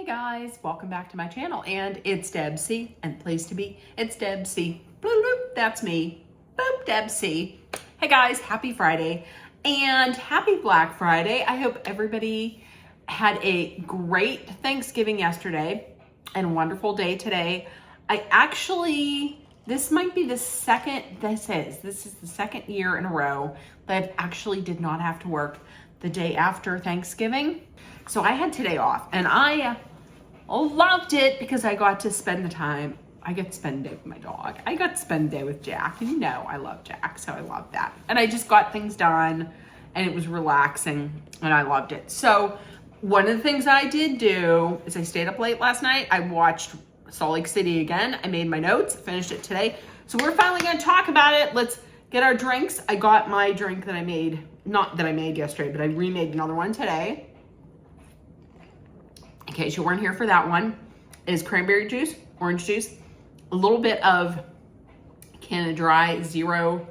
guys, welcome back to my channel, and it's Deb C, and place to be, it's Deb C. Bloop, bloop, that's me. Boop, Deb C. Hey guys, happy Friday and happy Black Friday. I hope everybody had a great Thanksgiving yesterday and a wonderful day today. This might be the second, this is the second year in a row that I actually did not have to work the day after Thanksgiving. So I had today off, and I loved it because I got to spend the time. I get to spend the day with my dog. I got to spend the day with Jack, and you know I love Jack, so I love that. And I just got things done, and it was relaxing, and I loved it. So one of the things I did do is I stayed up late last night. I watched Salt Lake City again. I made my notes, finished it today. So we're finally gonna talk about it. Let's get our drinks. I got my drink that I made, not that I made yesterday, but I remade another one today. In case you weren't here for that one, is cranberry juice, orange juice, a little bit of Canada Dry, zero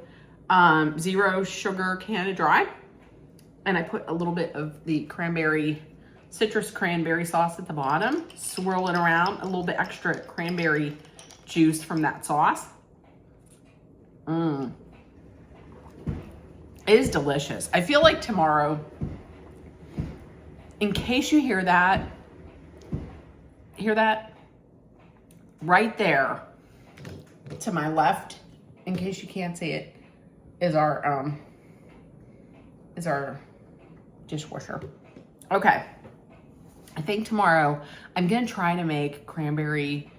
sugar Canada Dry. And I put a little bit of the citrus cranberry sauce at the bottom, swirl it around, a little bit extra cranberry juice from that sauce. It is delicious. I feel like tomorrow, in case you hear that right there to my left, in case you can't see it, is our dishwasher. Okay. I think tomorrow I'm going to try to make cranberry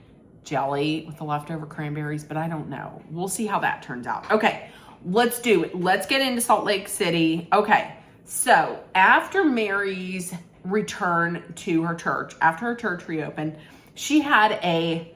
jelly with the leftover cranberries, but I don't know. We'll see how that turns out. Okay, let's do it. Let's get into Salt Lake City. Okay, so after Mary's return to her church, after her church reopened, she had a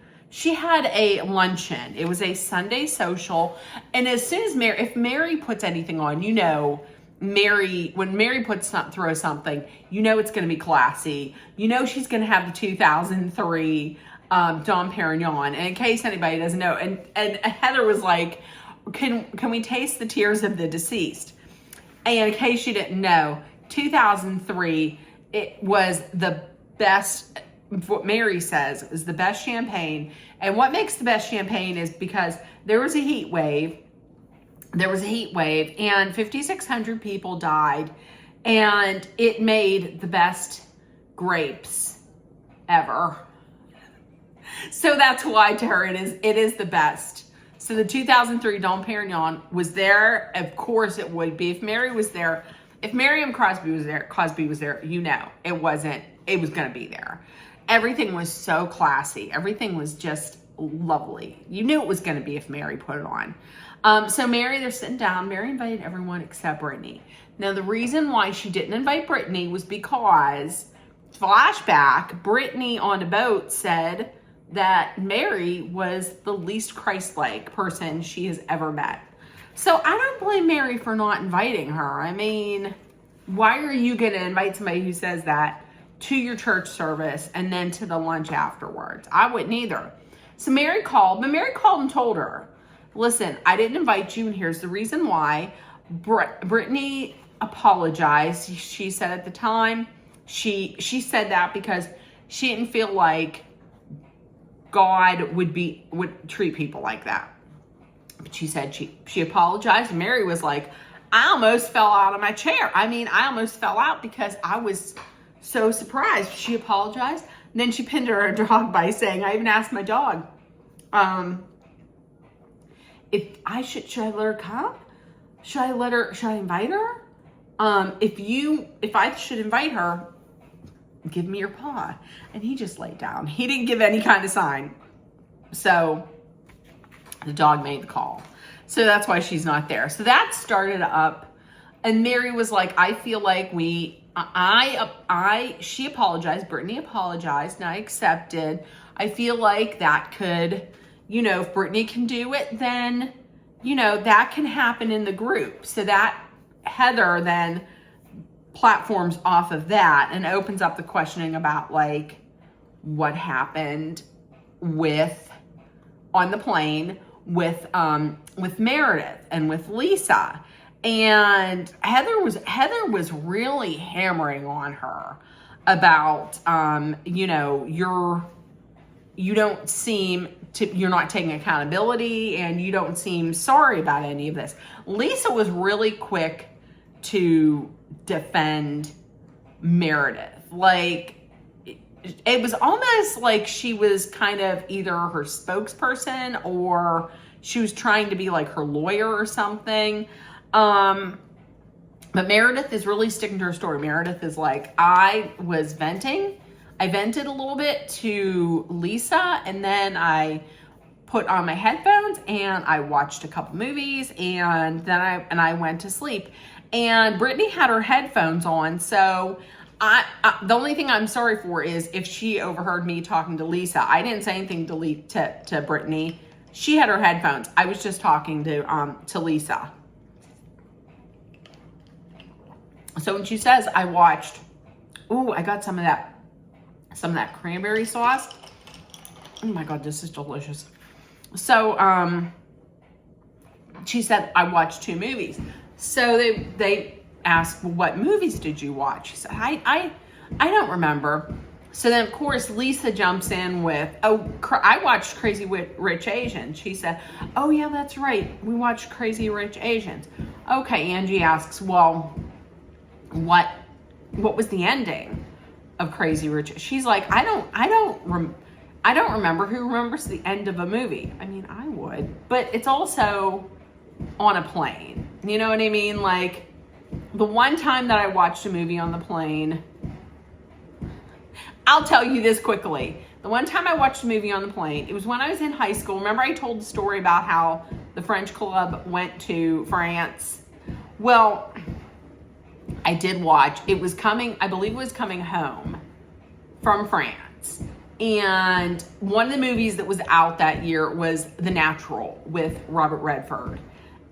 luncheon. It was a Sunday social. And as soon as if Mary puts anything on, you know, when Mary throws something, you know it's going to be classy. You know she's going to have the 2003 Dom Perignon. And in case anybody doesn't know, and Heather was like, can we taste the tears of the deceased? And in case you didn't know, 2003, it was the best, what Mary says is the best champagne. And what makes the best champagne is because there was a heat wave. And 5,600 people died, and it made the best grapes ever. So that's why to her it is the best. So the 2003 Dom Perignon was there. Of course it would be if Mary was there. If Miriam Cosby was there, you know, it was going to be there. Everything was so classy. Everything was just lovely. You knew it was going to be if Mary put it on. So Mary, they're sitting down. Mary invited everyone except Brittany. Now, the reason why she didn't invite Brittany was because, flashback, Brittany on the boat said that Mary was the least Christ-like person she has ever met. So I don't blame Mary for not inviting her. I mean, why are you going to invite somebody who says that to your church service and then to the lunch afterwards? I wouldn't either. So Mary called, but Mary called and told her, listen, I didn't invite you, and here's the reason why. Brittany apologized. She said at the time, she said that because she didn't feel like God would treat people like that. But she said she apologized, and Mary was like, I almost fell out of my chair. I mean, I almost fell out because I was so surprised. She apologized. And then she pinned her dog by saying, I even asked my dog, should I let her come? Should I invite her? If I should invite her, give me your paw. And he just laid down. He didn't give any kind of sign. So the dog made the call. So that's why she's not there. So that started up, and Mary was like, I feel like she apologized, Brittany apologized, and I accepted. I feel like that could, you know, if Brittany can do it, then, you know, that can happen in the group. So that Heather then platforms off of that and opens up the questioning about like what happened on the plane with Meredith and with Lisa. And Heather was really hammering on her about, you're not taking accountability and you don't seem sorry about any of this. Lisa was really quick to defend Meredith. Like, it was almost like she was kind of either her spokesperson or she was trying to be like her lawyer or something. But Meredith is really sticking to her story. Meredith is like, I was venting. I vented a little bit to Lisa, and then I put on my headphones and I watched a couple movies, and then I went to sleep. And Brittany had her headphones on, so the only thing I'm sorry for is if she overheard me talking to Lisa. I didn't say anything to Brittany. She had her headphones. I was just talking to Lisa. So when she says I watched, I got some of that cranberry sauce. Oh my God, this is delicious. So she said I watched 2 movies. So they asked, well, what movies did you watch? She said, I don't remember. So then, of course, Lisa jumps in with, I watched Crazy Rich Asians. She said, oh, yeah, that's right. We watched Crazy Rich Asians. Okay, Angie asks, well, what was the ending of Crazy Rich? She's like, I don't remember. Who remembers the end of a movie? I mean, I would, but it's also on a plane. You know what I mean? Like, the one time that I watched a movie on the plane, I'll tell you this quickly. The one time I watched a movie on the plane, it was when I was in high school. Remember I told the story about how the French club went to France? Well, I did watch. I believe it was coming home from France. And one of the movies that was out that year was The Natural with Robert Redford.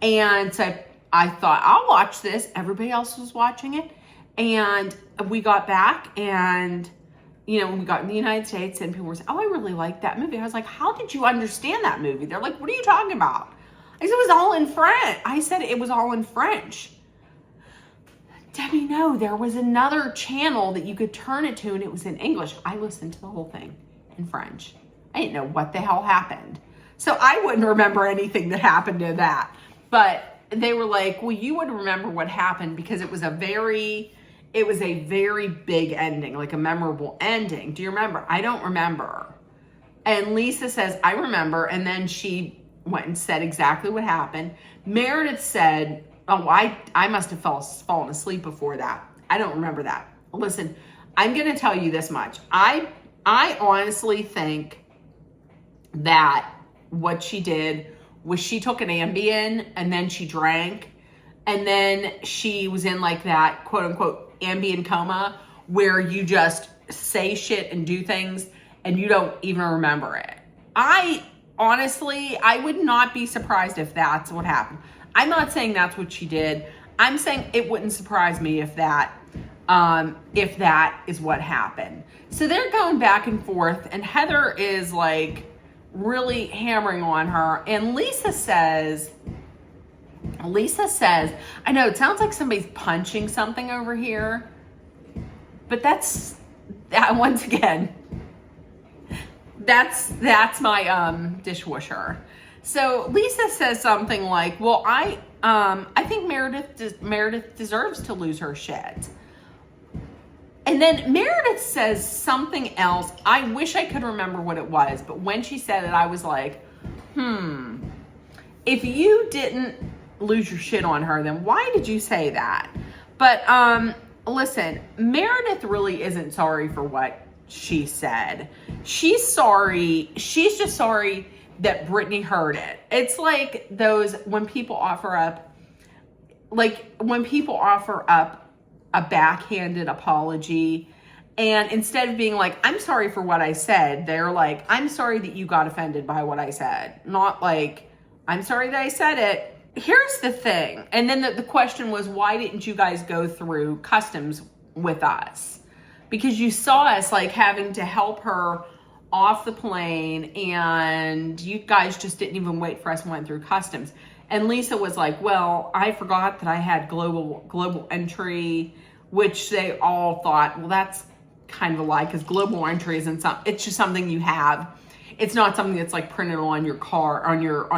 And so I thought, I'll watch this. Everybody else was watching it. And we got back and, when we got in the United States and people were saying, oh, I really like that movie. I was like, how did you understand that movie? They're like, what are you talking about? I said, it was all in French. I said, it was all in French. Debbie, no, there was another channel that you could turn it to and it was in English. I listened to the whole thing in French. I didn't know what the hell happened. So I wouldn't remember anything that happened to that. But they were like, well, you would remember what happened because it was a very big ending, like a memorable ending. Do you remember? I don't remember. And Lisa says, I remember. And then she went and said exactly what happened. Meredith said, oh, I must have fallen asleep before that. I don't remember that. Listen, I'm going to tell you this much. I honestly think that what she did was she took an Ambien and then she drank and then she was in like that quote unquote Ambien coma where you just say shit and do things and you don't even remember it. I would not be surprised if that's what happened. I'm not saying that's what she did. I'm saying it wouldn't surprise me if that is what happened. So they're going back and forth and Heather is like really hammering on her. And Lisa says, I know it sounds like somebody's punching something over here, but that's once again, that's my dishwasher. So Lisa says something like, well, I think Meredith deserves to lose her shit. And then Meredith says something else. I wish I could remember what it was, but when she said it, I was like, if you didn't lose your shit on her, then why did you say that? But listen, Meredith really isn't sorry for what she said. She's sorry. She's just sorry that Brittany heard it. It's like when people offer up a backhanded apology, and instead of being like, I'm sorry for what I said, they're like, I'm sorry that you got offended by what I said. Not like, I'm sorry that I said it. Here's the thing. And then the question was, why didn't you guys go through customs with us? Because you saw us like having to help her off the plane and you guys just didn't even wait for us and went through customs. And Lisa was like, well, I forgot that I had global entry, which they all thought, well, that's kind of a lie, because global entry isn't it's just something you have. It's not something that's like printed on your car, on your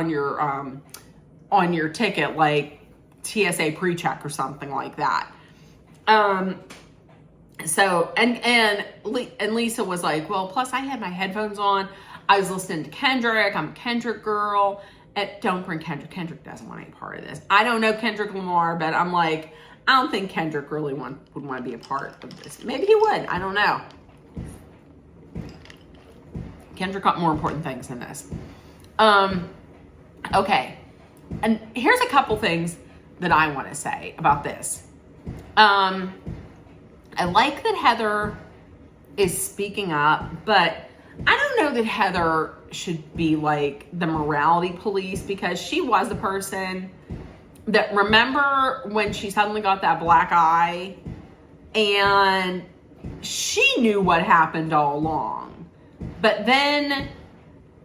ticket, like TSA pre-check or something like that. So, and Lisa was like, well, plus I had my headphones on. I was listening to Kendrick. I'm a Kendrick girl. And don't bring Kendrick. Kendrick doesn't want any part of this. I don't know Kendrick Lamar, but I'm like, I don't think Kendrick really would want to be a part of this. Maybe he would. I don't know. Kendrick got more important things than this. Okay. And here's a couple things that I want to say about this. I like that Heather is speaking up, but I don't know that Heather should be like the morality police, because she was the person that, remember when she suddenly got that black eye and she knew what happened all along, but then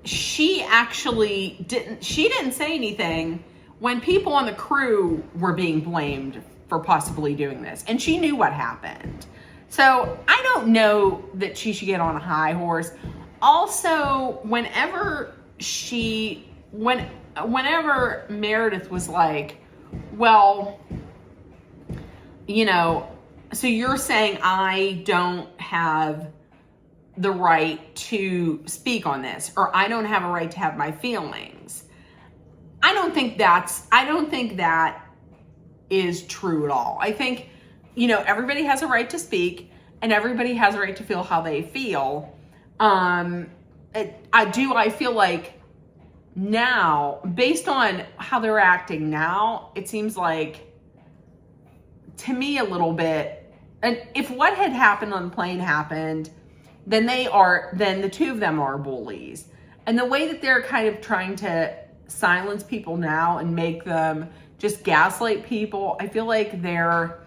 she actually didn't say anything when people on the crew were being blamed for possibly doing this, and she knew what happened. So I don't know that she should get on a high horse. Also, whenever Meredith was like, well, you know, so you're saying I don't have the right to speak on this, or I don't have a right to have my feelings. I don't think that is true at all. I think, you know, everybody has a right to speak and everybody has a right to feel how they feel. I feel like now, based on how they're acting now, it seems like, to me, a little bit, and if what had happened on the plane happened, then the two of them are bullies. And the way that they're kind of trying to silence people now and make them just gaslight people, I feel like they're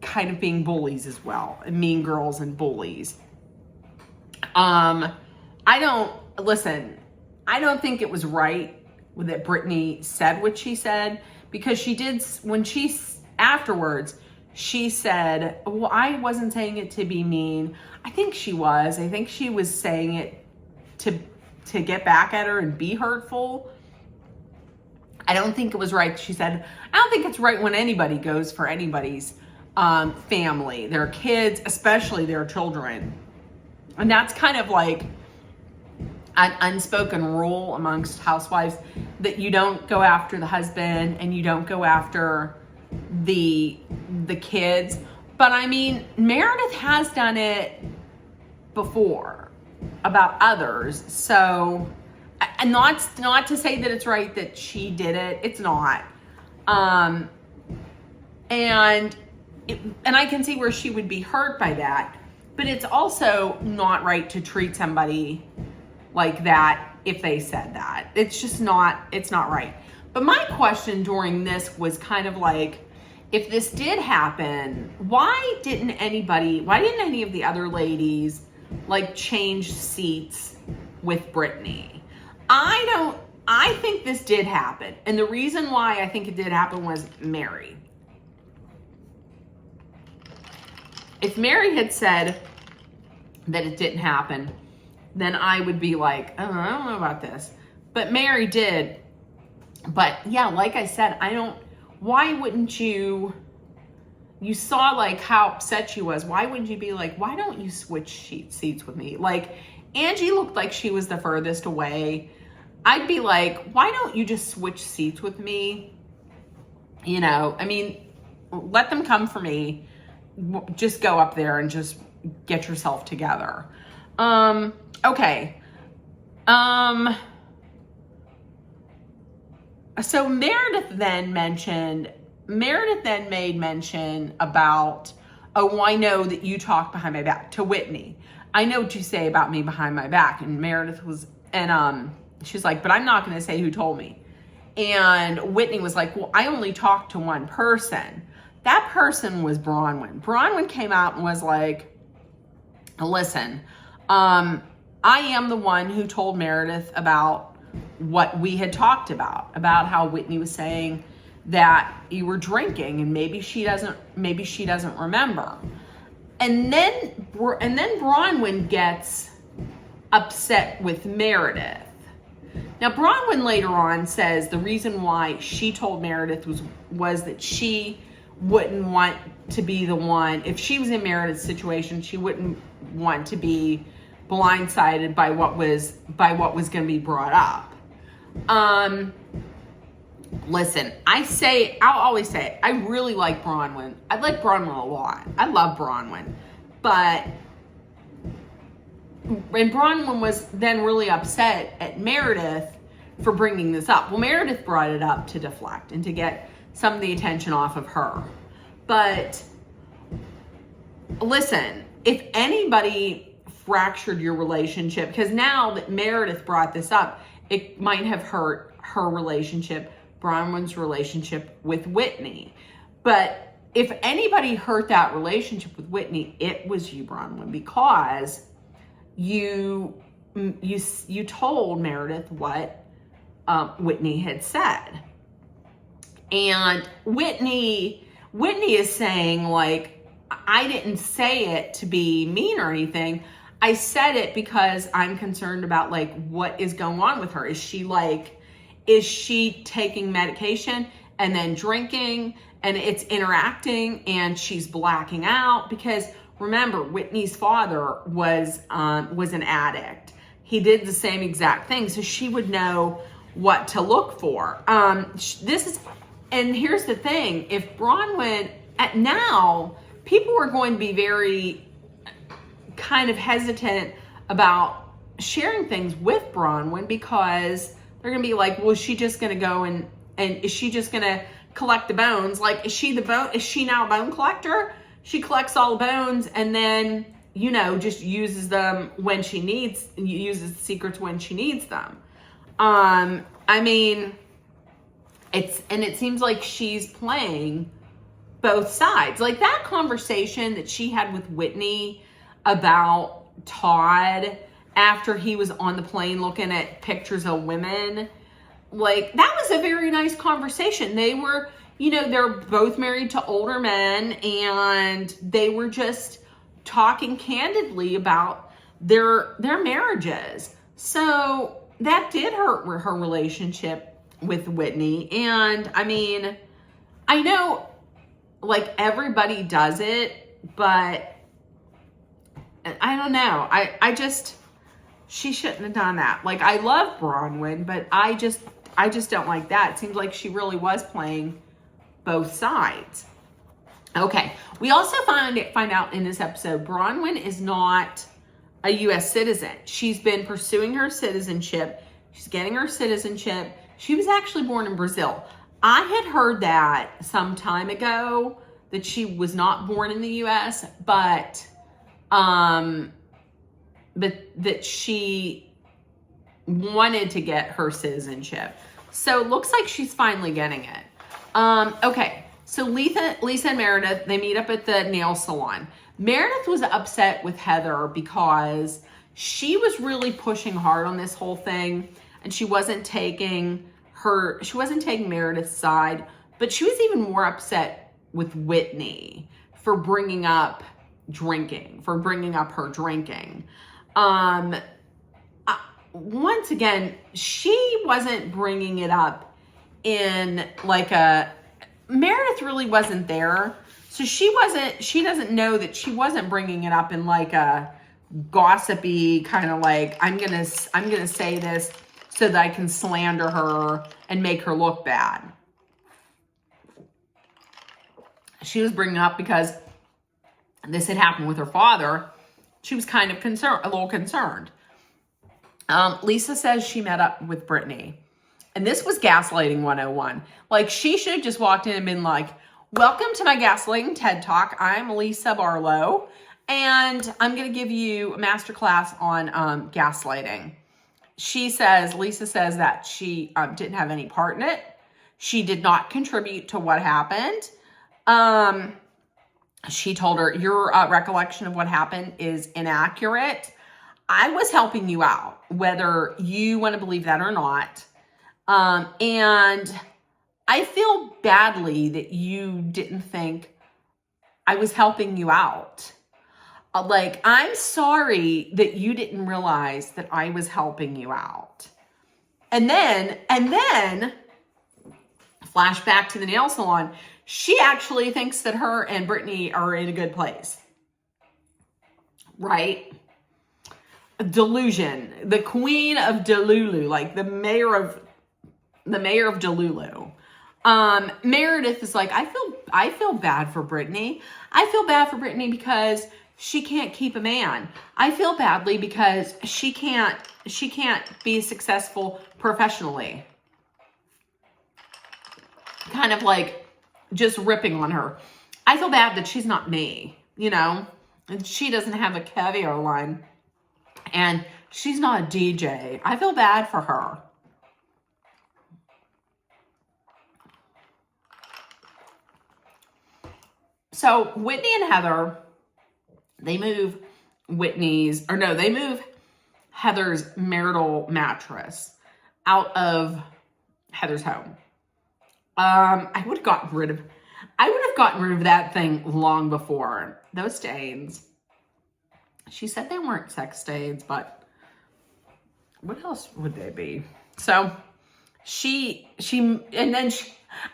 kind of being bullies as well, and mean girls and bullies. I don't think it was right that Brittany said what she said, because she did, afterwards, she said, well, I wasn't saying it to be mean. I think she was saying it to get back at her and be hurtful. I don't think it was right. She said, I don't think it's right when anybody goes for anybody's family, their kids, especially their children. And that's kind of like an unspoken rule amongst housewives, that you don't go after the husband and you don't go after the kids. But I mean, Meredith has done it before about others. So, and not to say that it's right that she did it. It's not. And I can see where she would be hurt by that, but it's also not right to treat somebody like that if they said that. It's just not, it's not right. But my question during this was kind of like, if this did happen, why didn't any of the other ladies like change seats with Brittany? I think this did happen. And the reason why I think it did happen was Mary. If Mary had said that it didn't happen, then I would be like, oh, I don't know about this. But Mary did. But yeah, like I said, why wouldn't you saw like how upset she was. Why wouldn't you be like, why don't you switch seats with me? Like, Angie looked like she was the furthest away. I'd be like, why don't you just switch seats with me? You know, I mean, let them come for me. Just go up there and just get yourself together. Okay. So Meredith then made mention about, oh, I know that you talk behind my back, to Whitney. I know what you say about me behind my back. And Meredith was, and she's like, but I'm not going to say who told me. And Whitney was like, well, I only talked to one person. That person was Bronwyn. Bronwyn came out and was like, listen, I am the one who told Meredith about what we had talked about how Whitney was saying that you were drinking and maybe she doesn't remember. And then Bronwyn gets upset with Meredith. Now, Bronwyn later on says the reason why she told Meredith was that she wouldn't want to be the one, if she was in Meredith's situation, she wouldn't want to be blindsided by what was going to be brought up. Listen, I'll always say it, I really like Bronwyn. I like Bronwyn a lot. I love Bronwyn. But and Bronwyn was then really upset at Meredith for bringing this up. Well, Meredith brought it up to deflect and to get some of the attention off of her. But listen, if anybody fractured your relationship, because now that Meredith brought this up, it might have hurt her relationship, Bronwyn's relationship with Whitney. But if anybody hurt that relationship with Whitney, it was you, Bronwyn, because you told Meredith what Whitney had said. And Whitney is saying, like, I didn't say it to be mean or anything. I said it because I'm concerned about, like, what is going on with her. Is she taking medication and then drinking and it's interacting and she's blacking out? Because remember, Whitney's father was an addict. He did the same exact thing, so she would know what to look for. And here's the thing: if Bronwyn now, people are going to be very kind of hesitant about sharing things with Bronwyn because they're going to be like, well, is she just going to go and is she just going to collect the bones? Like, is she now a bone collector? She collects all the bones and then, just uses them when she uses the secrets when she needs them. I mean, it seems like she's playing both sides. Like that conversation that she had with Whitney about Todd after he was on the plane looking at pictures of women, like that was a very nice conversation. They were, they're both married to older men and they were just talking candidly about their marriages. So that did hurt her relationship with Whitney. And I mean, I know like everybody does it, but I don't know. She shouldn't have done that. Like, I love Bronwyn, but I just don't like that. It seems like she really was playing both sides. Okay. We also find out in this episode, Bronwyn is not a U.S. citizen. She's been pursuing her citizenship. She's getting her citizenship. She was actually born in Brazil. I had heard that some time ago that she was not born in the U.S., but that she wanted to get her citizenship. So it looks like she's finally getting it. Okay, so Lisa and Meredith, they meet up at the nail salon. Meredith was upset with Heather because she was really pushing hard on this whole thing, and she wasn't taking Meredith's side, but she was even more upset with Whitney for bringing up her drinking. Once again, she wasn't bringing it up in like Meredith really wasn't there. So she doesn't know that she wasn't bringing it up in like a gossipy kind of like, I'm going to say this so that I can slander her and make her look bad. She was bringing it up because this had happened with her father. She was kind of a little concerned. Lisa says she met up with Brittany. And this was gaslighting 101. Like, she should have just walked in and been like, welcome to my gaslighting TED Talk. I'm Lisa Barlow, and I'm going to give you a masterclass on gaslighting. Lisa says that she didn't have any part in it. She did not contribute to what happened. She told her, your recollection of what happened is inaccurate. I was helping you out, whether you want to believe that or not. And I feel badly that you didn't think I was helping you out. Like, I'm sorry that you didn't realize that I was helping you out. And then, flashback to the nail salon, she actually thinks that her and Brittany are in a good place. Right? Delusion. The queen of Delulu, like the mayor of Delulu. Meredith is like, I feel bad for Brittany. I feel bad for Brittany because she can't keep a man. I feel badly because she can't be successful professionally. Kind of like just ripping on her. I feel bad that she's not me, you know, and she doesn't have a caviar line and she's not a DJ. I feel bad for her. So Whitney and Heather, they move Heather's marital mattress out of Heather's home. I would have gotten rid of that thing long before. Those stains. She said they weren't sex stains, but what else would they be? So I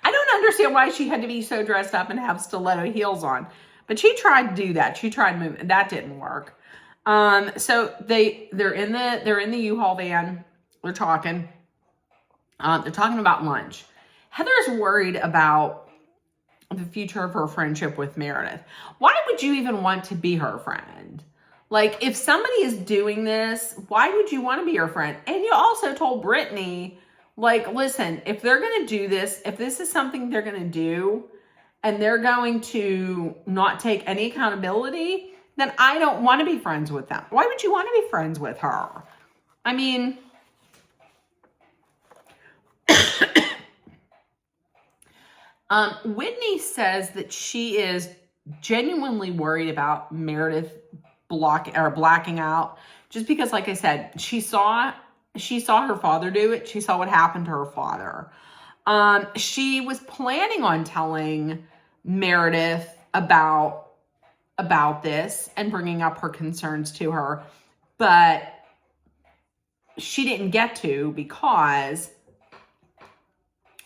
don't understand why she had to be so dressed up and have stiletto heels on, but she tried to do that. She tried moving. That didn't work. So they're in the U-Haul van. They're talking about lunch. Heather's worried about the future of her friendship with Meredith. Why would you even want to be her friend? Like, if somebody is doing this, why would you want to be her friend? And you also told Brittany, like, listen, if they're going to do this, if this is something they're going to do, and they're going to not take any accountability, then I don't want to be friends with them. Why would you want to be friends with her? I mean, Whitney says that she is genuinely worried about Meredith blacking out, just because, like I said, she saw her father do it. She saw what happened to her father. She was planning on telling Meredith about this and bringing up her concerns to her, but she didn't get to, because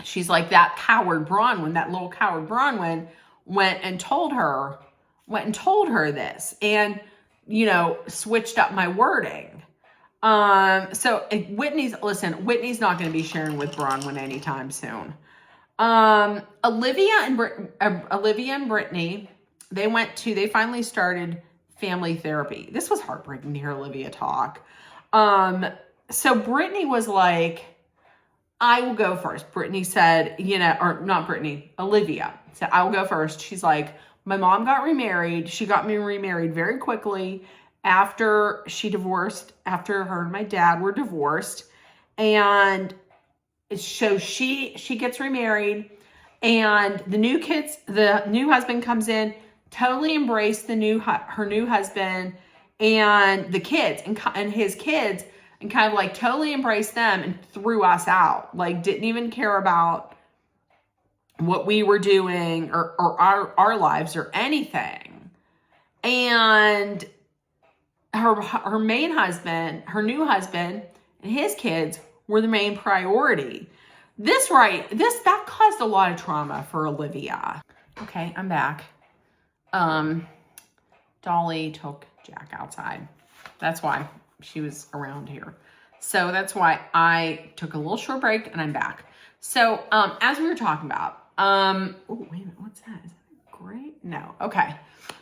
she's like, that little coward Bronwyn went and told her this, and, you know, switched up my wording. So Whitney's not going to be sharing with Bronwyn anytime soon. Olivia and Brittany, they finally started family therapy. This was heartbreaking to hear Olivia talk. So Brittany was like, I will go first. Brittany said, Olivia said, I will go first. She's like, my mom got remarried. She got me remarried very quickly after her and my dad were divorced. And so she gets remarried, and the new husband comes in, totally embraced her new husband and the kids and his kids, and kind of like totally embraced them and threw us out. Like, didn't even care about what we were doing or our lives or anything. And her main husband, her new husband, and his kids were the main priority. That caused a lot of trauma for Olivia. Okay, I'm back. Dolly took Jack outside. That's why she was around here. So that's why I took a little short break, and I'm back. So, as we were talking about, oh, wait a minute, what's that? Is that great? No. Okay.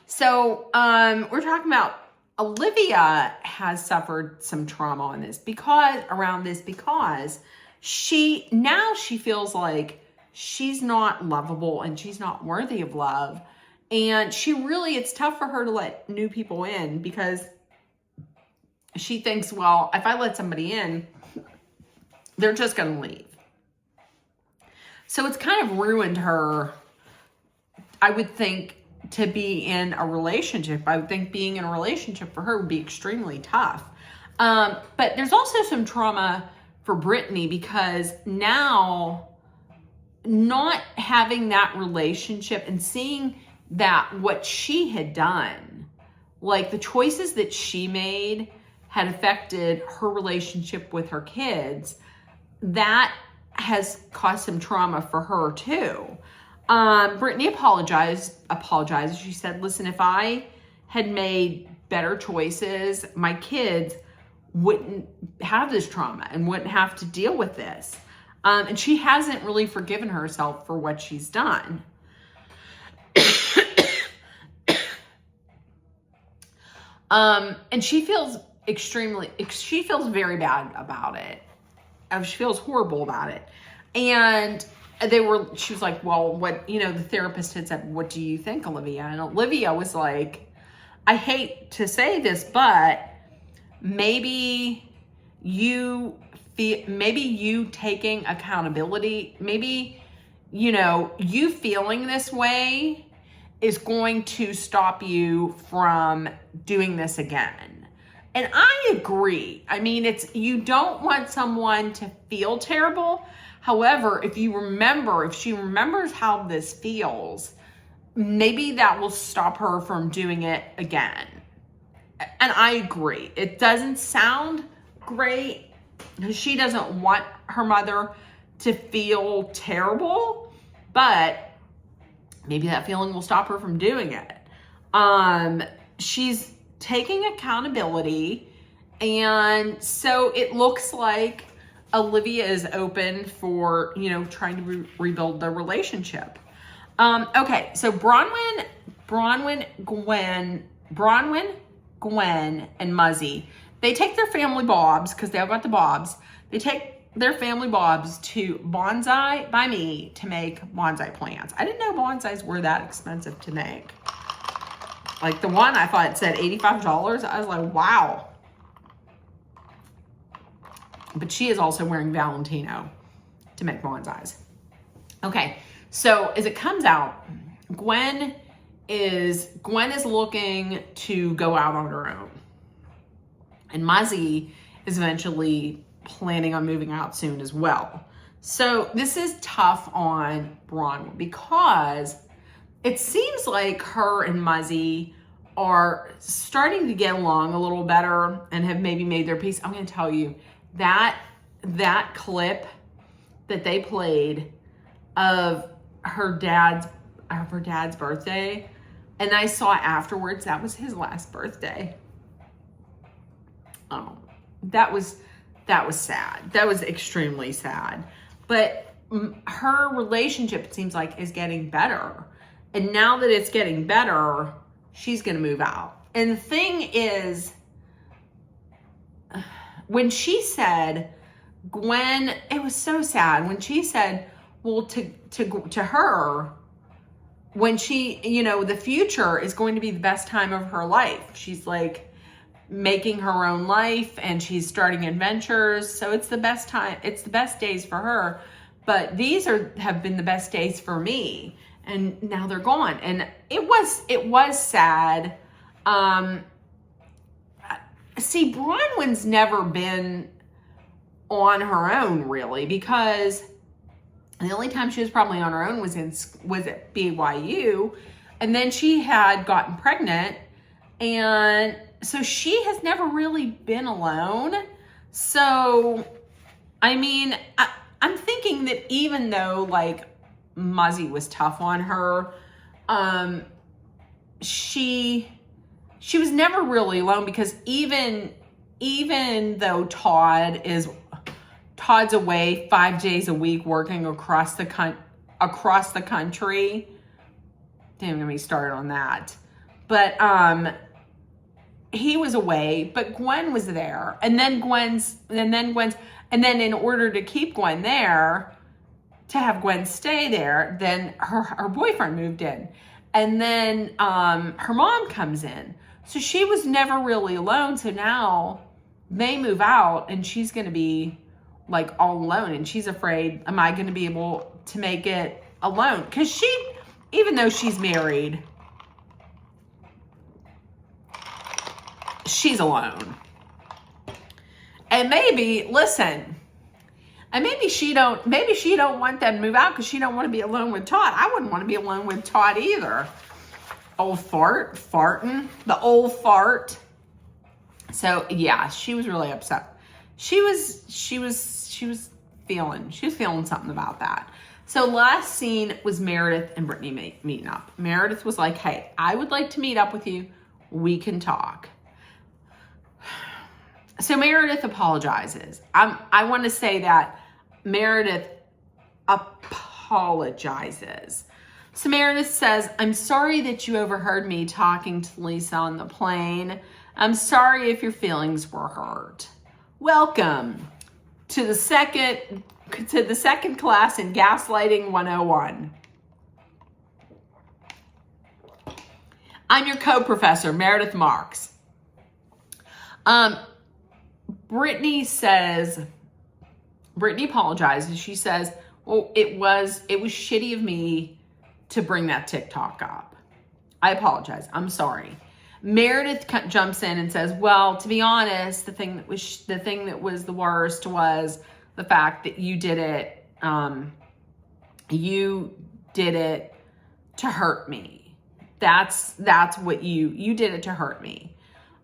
So, we're talking about Olivia has suffered some trauma around this because she feels like she's not lovable and she's not worthy of love. And it's tough for her to let new people in, because she thinks, well, if I let somebody in, they're just going to leave. So it's kind of ruined her, I would think, to be in a relationship. I would think being in a relationship for her would be extremely tough. But there's also some trauma for Brittany, because now not having that relationship and seeing that what she had done, like the choices that she made had affected her relationship with her kids. That has caused some trauma for her too. Brittany apologized. She said, listen, if I had made better choices, my kids wouldn't have this trauma and wouldn't have to deal with this. And she hasn't really forgiven herself for what she's done. And she feels very bad about it. She feels horrible about it. And she was like, well, the therapist had said, what do you think, Olivia? And Olivia was like, I hate to say this, but maybe you taking accountability, maybe, you feeling this way is going to stop you from doing this again. And I agree. I mean, you don't want someone to feel terrible. However, if she remembers how this feels, maybe that will stop her from doing it again. And I agree. It doesn't sound great because she doesn't want her mother to feel terrible, but maybe that feeling will stop her from doing it. She's taking accountability, and so it looks like Olivia is open for, trying to rebuild the relationship. Okay, so Bronwyn, Gwen, and Muzzy, they take their family bobs, because they all got the bobs. They take their family bobs to Bonsai by Me to make bonsai plants. I didn't know bonsais were that expensive to make. Like the one I thought it said $85. I was like, wow. But she is also wearing Valentino to make bonsais. Okay, so as it comes out, Gwen is looking to go out on her own. And Muzzy is eventually planning on moving out soon as well. So this is tough on Bronwyn because it seems like her and Muzzy are starting to get along a little better and have maybe made their peace. I'm going to tell you that clip that they played of her dad's birthday, and I saw afterwards that was his last birthday. Oh, that was sad. That was extremely sad. But her relationship, it seems like, is getting better. And now that it's getting better, she's going to move out. And the thing is, when she said, Gwen, it was so sad. When she said, well, to her, when she, the future is going to be the best time of her life. She's like making her own life and she's starting adventures. So it's the best time. It's the best days for her. But these have been the best days for me. And now they're gone. And it was sad. See, Bronwyn's never been on her own really, because the only time she was probably on her own was at BYU. And then she had gotten pregnant. And so she has never really been alone. So, I mean, I'm thinking that even though like Muzzy was tough on her, she was never really alone, because even though Todd's away 5 days a week working across the country. Damn, get me started on that. But he was away, but Gwen was there. And then in order to keep Gwen there, to have Gwen stay there, then her boyfriend moved in. And then her mom comes in. So she was never really alone. So now they move out and she's going to be like all alone. And she's afraid, am I going to be able to make it alone? Because even though she's married, she's alone. And maybe she don't want them to move out because she don't want to be alone with Todd. I wouldn't want to be alone with Todd either. old farting, the old fart. So yeah, she was really upset. She was feeling something about that. So last scene was Meredith and Brittany meeting up. Meredith was like, hey, I would like to meet up with you. We can talk. So Meredith apologizes. I want to say that Meredith apologizes. So Meredith says, I'm sorry that you overheard me talking to Lisa on the plane. I'm sorry if your feelings were hurt. Welcome to the second class in Gaslighting 101. I'm your co-professor, Meredith Marks. Brittany apologizes. She says, well, it was shitty of me to bring that TikTok up. I apologize. I'm sorry. Meredith jumps in and says, well, to be honest, the thing that was the worst was the fact that you did it. You did it to hurt me. That's what you did it to hurt me.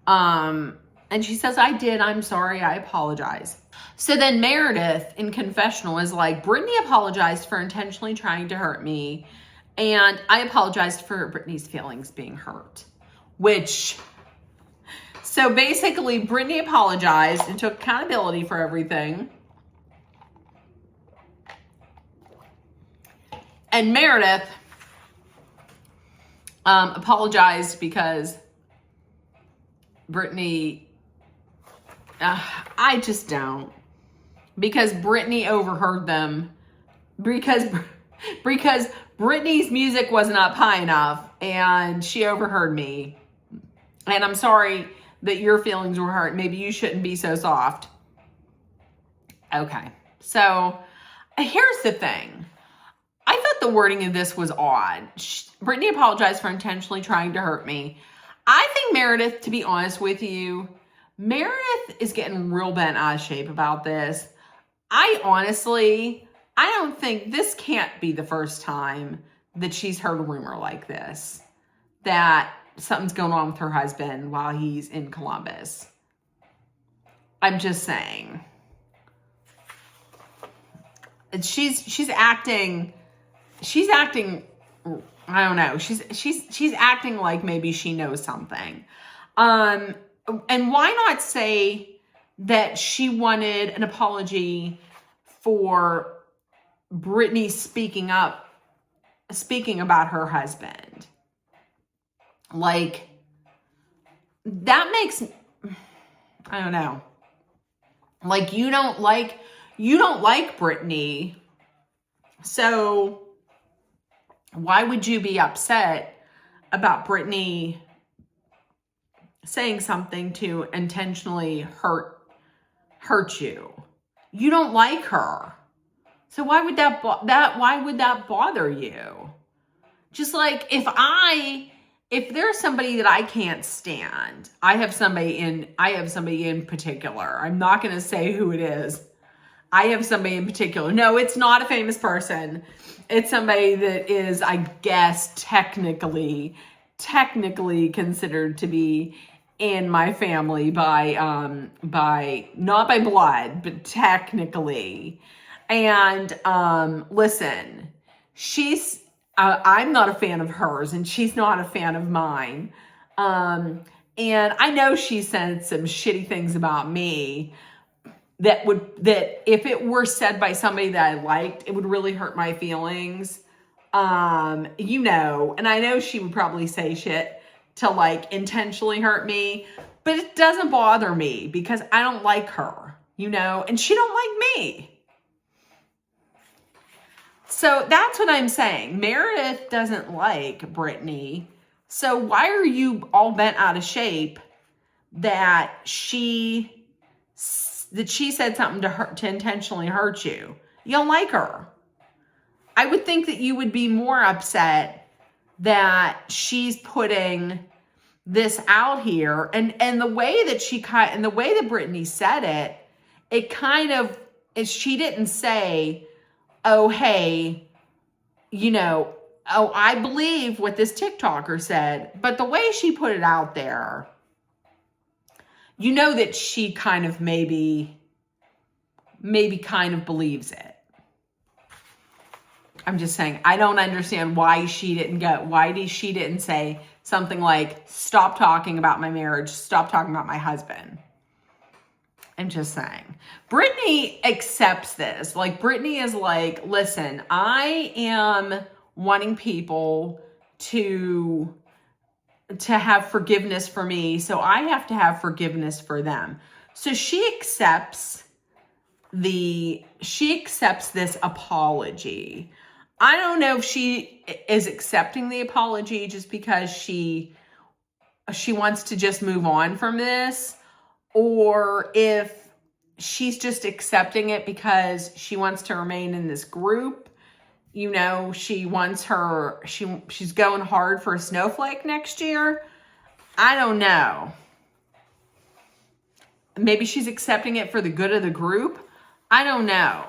And she says, I did. I'm sorry. I apologize. So then Meredith in confessional is like, Brittany apologized for intentionally trying to hurt me. And I apologized for Brittany's feelings being hurt. So basically Brittany apologized and took accountability for everything. And Meredith apologized because Brittany, I just don't. Because Brittany overheard them. Because Brittany's music wasn't up high enough and she overheard me. And I'm sorry that your feelings were hurt. Maybe you shouldn't be so soft. Okay. So here's the thing. I thought the wording of this was odd. Brittany apologized for intentionally trying to hurt me. I think Meredith, to be honest with you, Meredith is getting real bent out of shape about this. I don't think this can't be the first time that she's heard a rumor like this, that something's going on with her husband while he's in Columbus. I'm just saying. She's acting, I don't know. She's acting like maybe she knows something. And why not say that she wanted an apology for Brittany speaking about her husband? Like, that makes, I don't know. Like, you don't like Brittany. So why would you be upset about Brittany saying something to intentionally hurt you? You don't like her. So why would that bother you? Just like if there's somebody that I can't stand, I have somebody in particular. I'm not going to say who it is. I have somebody in particular. No, it's not a famous person. It's somebody that is, I guess, technically considered to be in my family by not by blood, but technically. And listen, I'm not a fan of hers, and she's not a fan of mine. And I know she said some shitty things about me that if it were said by somebody that I liked, it would really hurt my feelings. And I know she would probably say shit to like intentionally hurt me, but it doesn't bother me because I don't like her, and she don't like me. So that's what I'm saying. Meredith doesn't like Brittany. So why are you all bent out of shape that she said something to intentionally hurt you? You don't like her. I would think that you would be more upset that she's putting this out here, and the way that Brittany said it kind of, she didn't say, oh, hey, oh, I believe what this TikToker said, but the way she put it out there, you know that she kind of maybe kind of believes it. I'm just saying, I don't understand why she didn't say something like, stop talking about my marriage, stop talking about my husband. I'm just saying. Brittany accepts this. Like, Brittany is like, listen, I am wanting people to have forgiveness for me, so I have to have forgiveness for them. So she accepts this apology. I don't know if she is accepting the apology just because she wants to just move on from this, or if she's just accepting it because she wants to remain in this group. You know, she wants she's going hard for a snowflake next year. I don't know. Maybe she's accepting it for the good of the group. I don't know.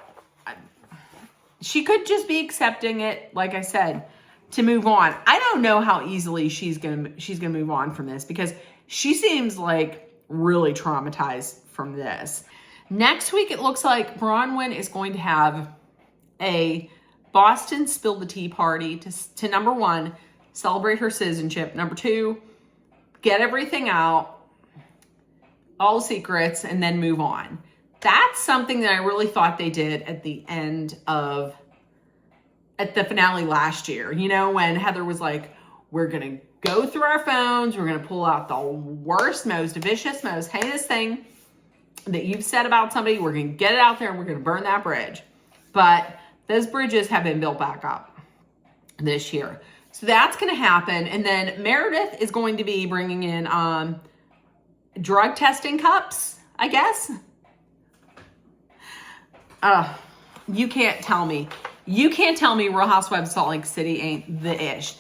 She could just be accepting it, like I said, to move on. I don't know how easily she's gonna move on from this, because she seems like really traumatized from this. Next week, it looks like Bronwyn is going to have a Boston Spill the Tea party to number one, celebrate her citizenship. Number two, get everything out, all secrets, and then move on. That's something that I really thought they did at the finale last year. You know, when Heather was like, we're going to go through our phones, we're going to pull out the worst, most vicious, most heinous thing that you've said about somebody. We're going to get it out there and we're going to burn that bridge. But those bridges have been built back up this year. So that's going to happen. And then Meredith is going to be bringing in drug testing cups, I guess. You can't tell me Real Housewives of Salt Lake City ain't the ish.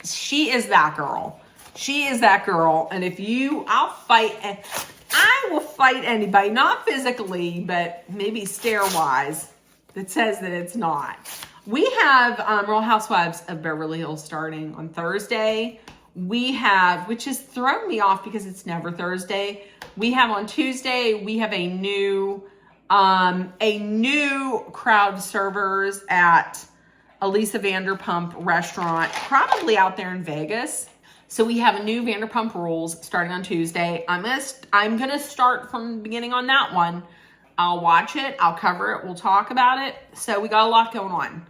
She is that girl. She is that girl. And I will fight anybody, not physically, but maybe stare-wise, that says that it's not. We have Real Housewives of Beverly Hills starting on Thursday. We have, which has thrown me off because it's never Thursday. We have on Tuesday, we have a new crowd servers at Elisa Vanderpump restaurant, probably out there in Vegas. So we have a new Vanderpump Rules starting on Tuesday. I'm gonna start from the beginning on that one. I'll watch it, I'll cover it, we'll talk about it. So we got a lot going on.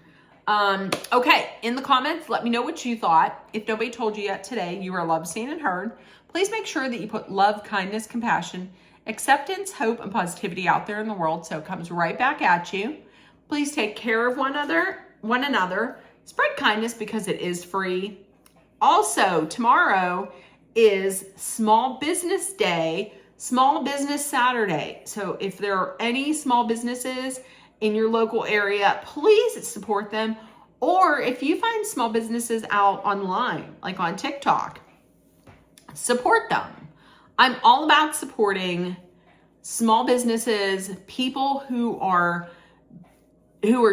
Okay, in the comments, let me know what you thought. If nobody told you yet today, you are loved, seen, and heard. Please make sure that you put love, kindness, compassion, acceptance, hope, and positivity out there in the world so it comes right back at you. Please take care of one another. Spread kindness because it is free. Also, tomorrow is Small Business Day, Small Business Saturday. So if there are any small businesses in your local area, please support them. Or if you find small businesses out online, like on TikTok, support them. I'm all about supporting small businesses, people who are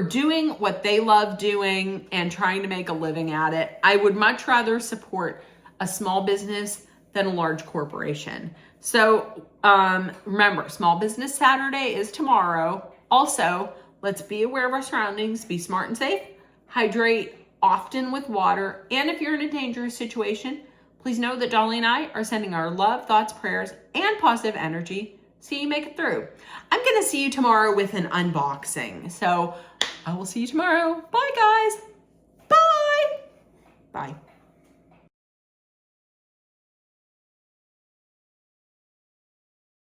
doing what they love doing and trying to make a living at it. I would much rather support a small business than a large corporation. So remember, Small Business Saturday is tomorrow. Also, let's be aware of our surroundings, be smart and safe, hydrate often with water, and if you're in a dangerous situation, please know that Dolly and I are sending our love, thoughts, prayers, and positive energy so you make it through. I'm going to see you tomorrow with an unboxing. So I will see you tomorrow. Bye, guys. Bye. Bye.